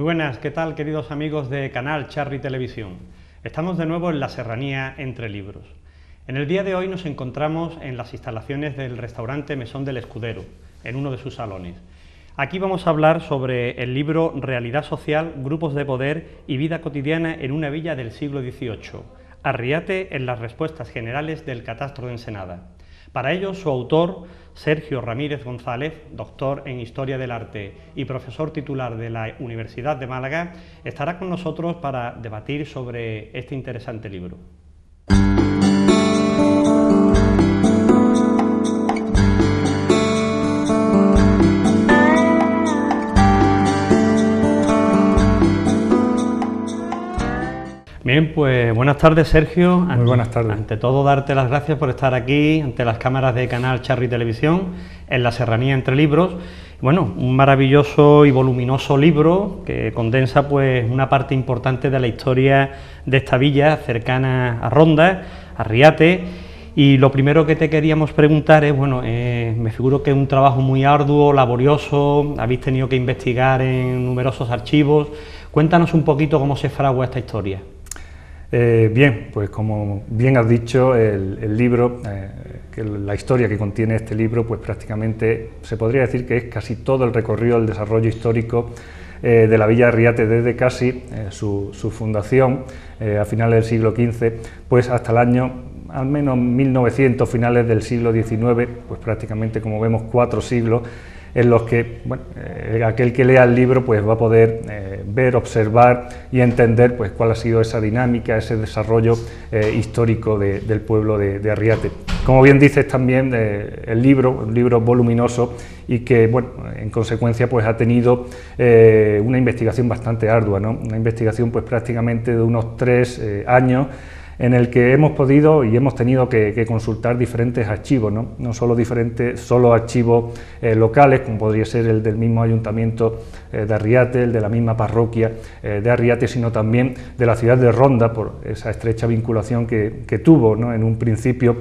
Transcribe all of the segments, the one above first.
buenas, ¿qué tal queridos amigos de Canal Charri Televisión? Estamos de nuevo en la Serranía Entre Libros. En el día de hoy nos encontramos en las instalaciones del restaurante Mesón del Escudero, en uno de sus salones. Aquí vamos a hablar sobre el libro Realidad Social, Grupos de Poder y Vida Cotidiana en una Villa del siglo XVIII, Arriate en las respuestas generales del Catastro de Ensenada. Para ello, su autor, Sergio Ramírez González, doctor en Historia del Arte y profesor titular de la Universidad de Málaga, estará con nosotros para debatir sobre este interesante libro. Bien, pues buenas tardes, Sergio. Muy buenas tardes. Ante todo, darte las gracias por estar aquí, ante las cámaras de Canal Charri Televisión, en la Serranía Entre Libros. Bueno, un maravilloso y voluminoso libro que condensa pues una parte importante de la historia de esta villa cercana a Ronda, Arriate. Y lo primero que te queríamos preguntar es, bueno, me figuro que es un trabajo muy arduo, laborioso, habéis tenido que investigar en numerosos archivos. Cuéntanos un poquito cómo se fragua esta historia. Bien, pues como bien has dicho, el libro, la historia que contiene este libro, pues prácticamente se podría decir que es casi todo el recorrido del desarrollo histórico de la Villa de Arriate desde casi su fundación a finales del siglo XV, pues hasta el año al menos 1900, finales del siglo XIX, pues prácticamente, como vemos, 4 siglos, en los que bueno, aquel que lea el libro pues va a poder ver, observar y entender pues cuál ha sido esa dinámica, ese desarrollo histórico del pueblo de Arriate. Como bien dices también, el libro, un libro voluminoso y que bueno, en consecuencia pues ha tenido una investigación bastante ardua, ¿no? Una investigación pues prácticamente de unos 3 años, en el que hemos podido y hemos tenido que consultar diferentes archivos, no solo archivos locales, como podría ser el del mismo ayuntamiento de Arriate, el de la misma parroquia de Arriate, sino también de la ciudad de Ronda, por esa estrecha vinculación que tuvo, ¿no?, en un principio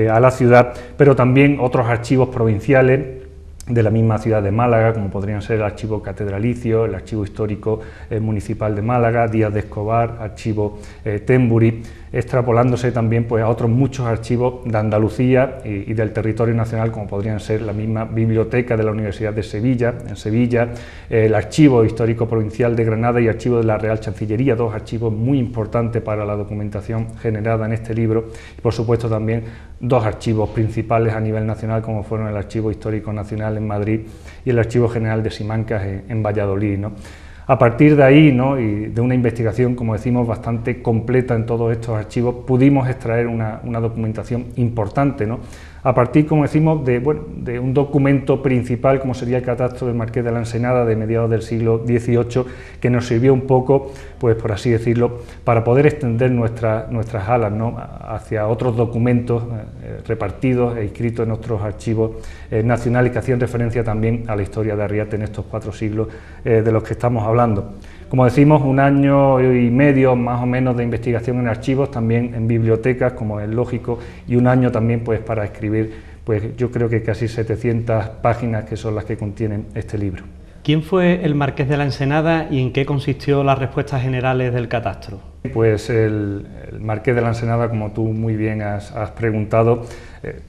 a la ciudad, pero también otros archivos provinciales de la misma ciudad de Málaga, como podrían ser el Archivo Catedralicio, el Archivo Histórico Municipal de Málaga, Díaz de Escobar, Archivo Témburi, extrapolándose también pues, a otros muchos archivos de Andalucía y del territorio nacional, como podrían ser la misma Biblioteca de la Universidad de Sevilla, en Sevilla, el Archivo Histórico Provincial de Granada y Archivo de la Real Chancillería, 2 archivos muy importantes para la documentación generada en este libro, y por supuesto también 2 archivos principales a nivel nacional, como fueron el Archivo Histórico Nacional en Madrid y el Archivo General de Simancas en Valladolid, ¿no? A partir de ahí, ¿no?, y de una investigación, como decimos, bastante completa en todos estos archivos, pudimos extraer una documentación importante, ¿no? A partir, como decimos, de un documento principal, como sería el Catastro del Marqués de la Ensenada de mediados del siglo XVIII, que nos sirvió un poco, pues por así decirlo, para poder extender nuestras alas, ¿no?, hacia otros documentos repartidos e inscritos en nuestros archivos nacionales que hacían referencia también a la historia de Arriate en estos 4 siglos de los que estamos hablando. Como decimos, 1 año y medio más o menos de investigación en archivos, también en bibliotecas, como es lógico, y 1 año también pues para escribir, pues yo creo que casi 700 páginas que son las que contienen este libro. ¿Quién fue el Marqués de la Ensenada y en qué consistió las respuestas generales del catastro? Pues el Marqués de la Ensenada, como tú muy bien has preguntado,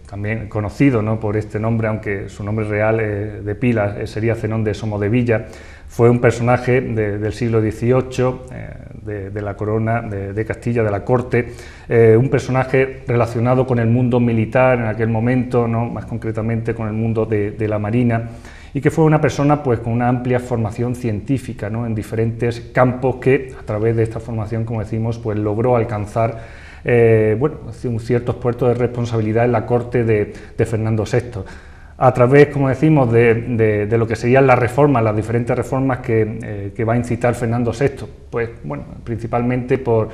también conocido, ¿no?, por este nombre, aunque su nombre real de pila sería Zenón de Somodevilla, fue un personaje del siglo XVIII, de la corona de Castilla, de la corte, un personaje relacionado con el mundo militar en aquel momento, ¿no?, más concretamente con el mundo de la marina, y que fue una persona pues con una amplia formación científica, ¿no?, en diferentes campos que a través de esta formación, como decimos, pues logró alcanzar ciertos puestos de responsabilidad en la corte de Fernando VI. A través, como decimos, de lo que serían las reformas, las diferentes reformas que va a incitar Fernando VI, pues bueno, principalmente por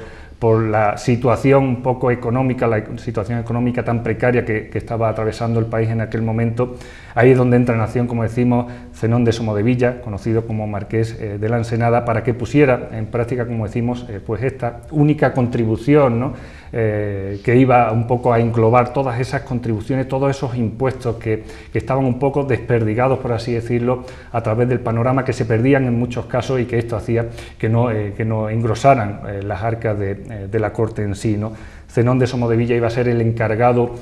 la situación un poco económica, la situación económica tan precaria que estaba atravesando el país en aquel momento. Ahí es donde entra en acción, como decimos, Zenón de Somodevilla, conocido como Marqués de la Ensenada, para que pusiera en práctica, como decimos, pues esta única contribución, ¿no?, que iba un poco a englobar todas esas contribuciones, todos esos impuestos que estaban un poco desperdigados, por así decirlo, a través del panorama, que se perdían en muchos casos y que esto hacía que no engrosaran las arcas de la corte en sí, ¿no? Zenón de Somodevilla iba a ser el encargado,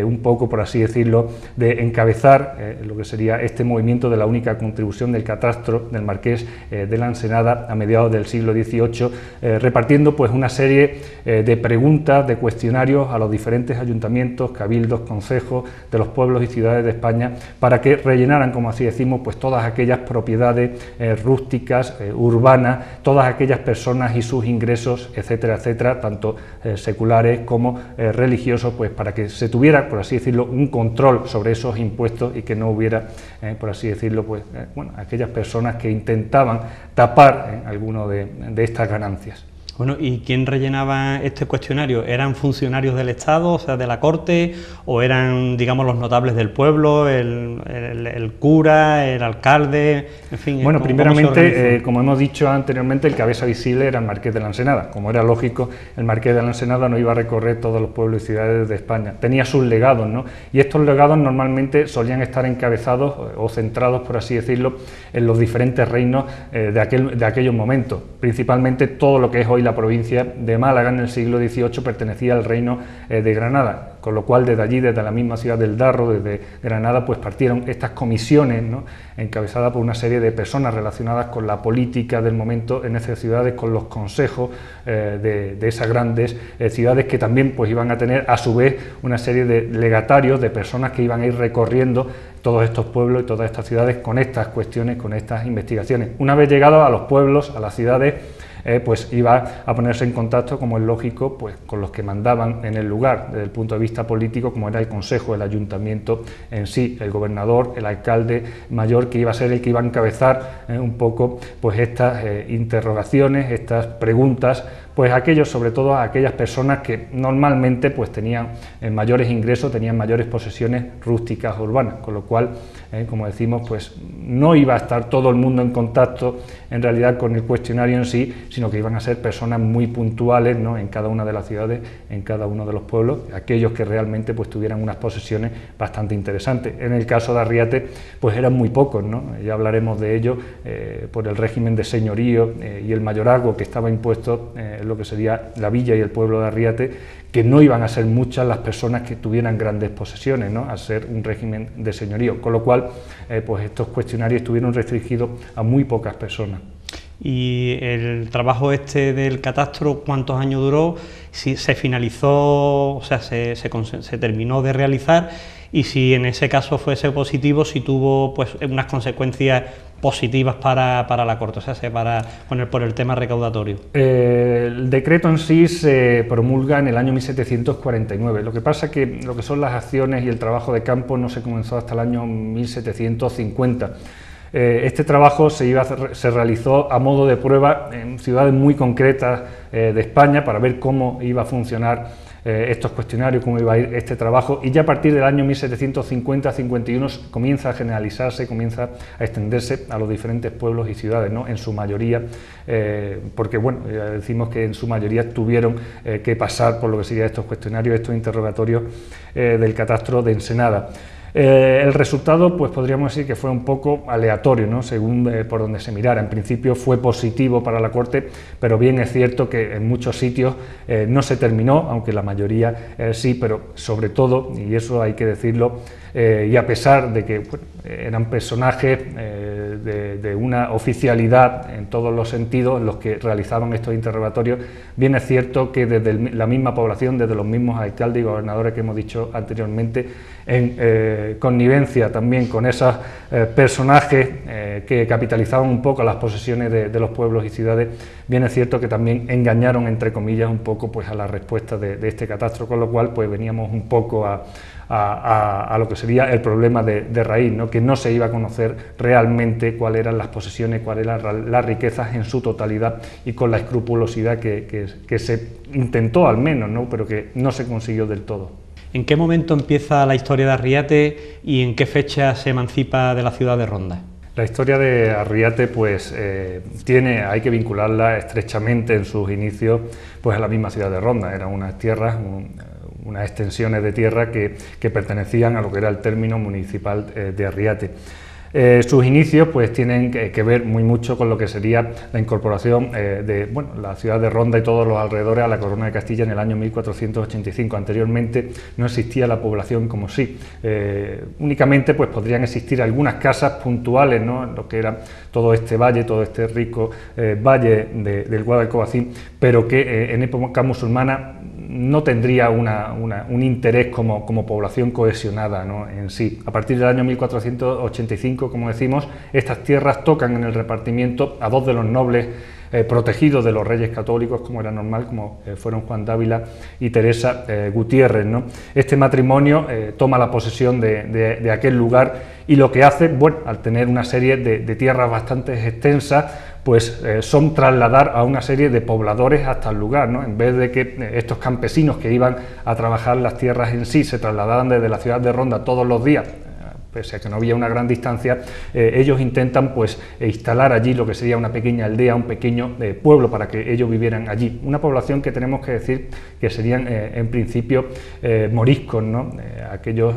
un poco, por así decirlo, de encabezar lo que sería este movimiento de la única contribución del catastro del Marqués de la Ensenada a mediados del siglo XVIII, repartiendo pues una serie de preguntas, de cuestionarios a los diferentes ayuntamientos, cabildos, concejos de los pueblos y ciudades de España, para que rellenaran, como así decimos, pues todas aquellas propiedades rústicas, urbanas, todas aquellas personas y sus ingresos, etcétera, etcétera, tanto seculares como religiosos, pues para que se tuviera, por así decirlo, un control sobre esos impuestos y que no hubiera, por así decirlo, pues bueno, aquellas personas que intentaban tapar alguno de estas ganancias. Bueno, ¿y quién rellenaba este cuestionario? ¿Eran funcionarios del Estado, o sea, de la corte, o eran, digamos, los notables del pueblo, el cura, el alcalde, en fin? Bueno, primeramente, como hemos dicho anteriormente, el cabeza visible era el Marqués de la Ensenada. Como era lógico, el Marqués de la Ensenada no iba a recorrer todos los pueblos y ciudades de España. Tenía sus legados, ¿no? Y estos legados normalmente solían estar encabezados o centrados, por así decirlo, en los diferentes reinos de aquellos momentos. Principalmente todo lo que es hoy la provincia de Málaga en el siglo XVIII pertenecía al reino de Granada, con lo cual desde allí, desde la misma ciudad del Darro, desde Granada, pues partieron estas comisiones, ¿no?, encabezadas por una serie de personas relacionadas con la política del momento en esas ciudades, con los consejos de esas grandes ciudades, que también pues iban a tener a su vez una serie de legatarios, de personas que iban a ir recorriendo todos estos pueblos y todas estas ciudades con estas cuestiones, con estas investigaciones. Una vez llegados a los pueblos, a las ciudades, pues iba a ponerse en contacto, como es lógico, pues con los que mandaban en el lugar, desde el punto de vista político, como era el consejo, el ayuntamiento en sí, el gobernador, el alcalde mayor, que iba a ser el que iba a encabezar un poco pues estas interrogaciones, estas preguntas, pues aquellos, sobre todo a aquellas personas que normalmente pues tenían mayores ingresos, tenían mayores posesiones rústicas urbanas, con lo cual, como decimos, pues no iba a estar todo el mundo en contacto en realidad con el cuestionario en sí, sino que iban a ser personas muy puntuales, ¿no?, en cada una de las ciudades, en cada uno de los pueblos, aquellos que realmente pues tuvieran unas posesiones bastante interesantes. En el caso de Arriate, pues eran muy pocos, ¿no? Ya hablaremos de ello, por el régimen de señorío y el mayorazgo que estaba impuesto lo que sería la villa y el pueblo de Arriate, que no iban a ser muchas las personas que tuvieran grandes posesiones, ¿no?, a ser un régimen de señorío, con lo cual pues estos cuestionarios estuvieron restringidos a muy pocas personas. ¿Y el trabajo este del catastro cuántos años duró? Si se finalizó, o sea, se terminó de realizar, y si en ese caso fuese positivo, si tuvo pues unas consecuencias positivas para la corte, o sea, por el tema recaudatorio. El decreto en sí se promulga en el año 1749, lo que pasa que lo que son las acciones y el trabajo de campo no se comenzó hasta el año 1750. Este trabajo se realizó a modo de prueba en ciudades muy concretas de España para ver cómo iba a funcionar estos cuestionarios, cómo iba a ir este trabajo, y ya a partir del año 1750-51 comienza a generalizarse, comienza a extenderse a los diferentes pueblos y ciudades, ¿no?, en su mayoría, porque bueno, ya decimos que en su mayoría tuvieron que pasar por lo que serían estos cuestionarios, estos interrogatorios del catastro de Ensenada. El resultado, pues podríamos decir que fue un poco aleatorio, ¿no?, según por donde se mirara. En principio fue positivo para la corte, pero bien es cierto que en muchos sitios no se terminó, aunque la mayoría sí, pero sobre todo, y eso hay que decirlo, y a pesar de que eran personajes de una oficialidad en todos los sentidos los que realizaban estos interrogatorios, bien es cierto que desde la misma población, desde los mismos alcaldes y gobernadores que hemos dicho anteriormente, en connivencia también con esos personajes que capitalizaban un poco las posesiones de los pueblos y ciudades, bien es cierto que también engañaron, entre comillas, un poco pues a la respuesta de este catastro, con lo cual pues veníamos un poco a lo que sería el problema de raíz, ¿no?, que no se iba a conocer realmente cuáles eran las posesiones, cuáles eran las riquezas en su totalidad, y con la escrupulosidad que se intentó al menos, ¿no?, pero que no se consiguió del todo. ¿En qué momento empieza la historia de Arriate y en qué fecha se emancipa de la ciudad de Ronda? La historia de Arriate pues hay que vincularla estrechamente en sus inicios pues a la misma ciudad de Ronda. Eran unas tierras, unas extensiones de tierra que pertenecían a lo que era el término municipal de Arriate. Sus inicios pues tienen que ver muy mucho con lo que sería la incorporación de la ciudad de Ronda y todos los alrededores a la Corona de Castilla en el año 1485. Anteriormente no existía la población como sí. Únicamente pues podrían existir algunas casas puntuales, ¿no?, en lo que era todo este valle, todo este rico valle del Guadalquivir, pero que en época musulmana no tendría un interés como población cohesionada, ¿no?, en sí. A partir del año 1485, como decimos, estas tierras tocan en el repartimiento a dos de los nobles protegidos de los reyes católicos, como era normal, como fueron Juan Dávila y Teresa Gutiérrez, ¿no? Este matrimonio toma la posesión de aquel lugar y lo que hace, bueno, al tener una serie de tierras bastante extensas, pues son trasladar a una serie de pobladores hasta el lugar, ¿no? En vez de que estos campesinos que iban a trabajar las tierras en sí se trasladaban desde la ciudad de Ronda todos los días, pese a que no había una gran distancia, ellos intentan pues instalar allí lo que sería una pequeña aldea, un pequeño pueblo para que ellos vivieran allí. Una población que tenemos que decir que serían en principio moriscos, ¿no? Aquellos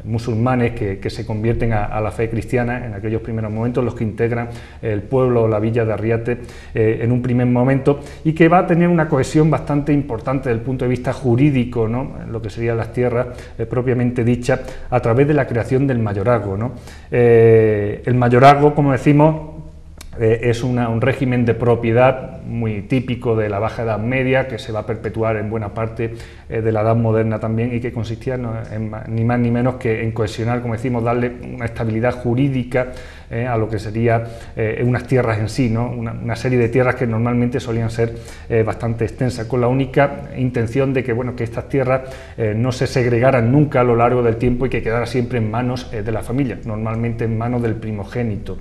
musulmanes que se convierten a la fe cristiana en aquellos primeros momentos, los que integran el pueblo o la villa de Arriate en un primer momento, y que va a tener una cohesión bastante importante desde el punto de vista jurídico, ¿no?, en lo que serían las tierras propiamente dichas, a través de la creación del mayorazgo, ¿no? El mayorazgo, como decimos, es un régimen de propiedad muy típico de la Baja Edad Media, que se va a perpetuar en buena parte de la Edad Moderna también, y que consistía ni más ni menos que en cohesionar, como decimos, darle una estabilidad jurídica a lo que sería unas tierras en sí, ¿no? Una serie de tierras que normalmente solían ser bastante extensas, con la única intención de que, bueno, que estas tierras no se segregaran nunca a lo largo del tiempo y que quedara siempre en manos de la familia, normalmente en manos del primogénito.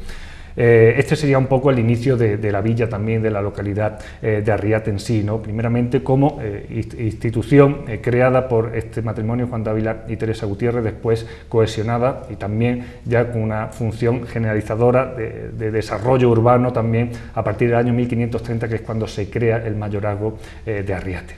Este sería un poco el inicio de la villa, también de la localidad de Arriate en sí, ¿no? Primeramente como institución creada por este matrimonio, Juan Dávila y Teresa Gutiérrez, después cohesionada y también ya con una función generalizadora de desarrollo urbano también a partir del año 1530, que es cuando se crea el mayorazgo de Arriate.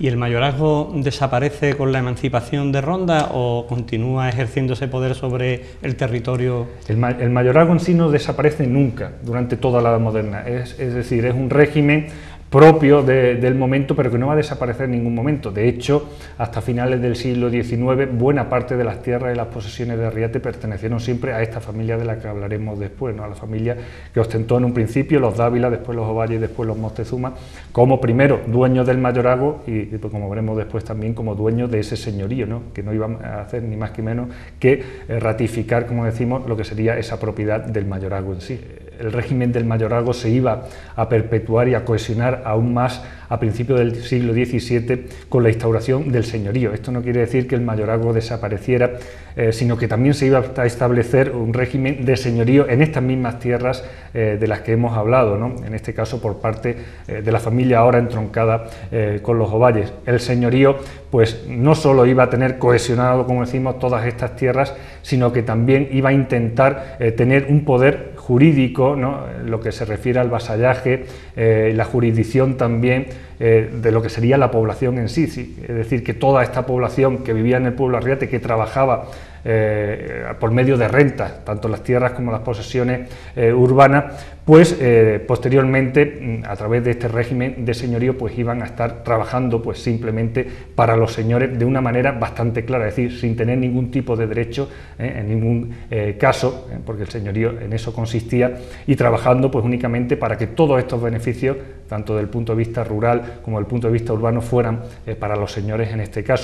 ¿Y el mayorazgo desaparece con la emancipación de Ronda o continúa ejerciendo ese poder sobre el territorio? El mayorazgo en sí no desaparece nunca durante toda la Edad Moderna, es decir, es un régimen propio del momento, pero que no va a desaparecer en ningún momento. De hecho, hasta finales del siglo XIX, buena parte de las tierras y las posesiones de Arriate pertenecieron siempre a esta familia de la que hablaremos después, ¿no?, a la familia que ostentó en un principio los Dávila, después los Ovalle y después los Moctezuma, como primero dueños del mayorazgo y pues, como veremos después, también como dueños de ese señorío, ¿no?, que no iban a hacer ni más ni menos que ratificar, como decimos, lo que sería esa propiedad del mayorazgo en sí. El régimen del mayorazgo se iba a perpetuar y a cohesionar aún más a principios del siglo XVII con la instauración del señorío. Esto no quiere decir que el mayorazgo desapareciera, sino que también se iba a establecer un régimen de señorío en estas mismas tierras de las que hemos hablado, ¿no?, en este caso por parte de la familia ahora entroncada con los Ovalles. El señorío pues no solo iba a tener cohesionado, como decimos, todas estas tierras, sino que también iba a intentar tener un poder jurídico, ¿no?, lo que se refiere al vasallaje, la jurisdicción también de lo que sería la población en sí, es decir, que toda esta población que vivía en el pueblo Arriate, que trabajaba por medio de rentas, tanto las tierras como las posesiones urbanas, pues posteriormente, a través de este régimen de señorío, pues iban a estar trabajando pues simplemente para los señores de una manera bastante clara, es decir, sin tener ningún tipo de derecho en ningún caso, porque el señorío en eso consistía, y trabajando pues únicamente para que todos estos beneficios, tanto del punto de vista rural como del punto de vista urbano, fueran para los señores en este caso.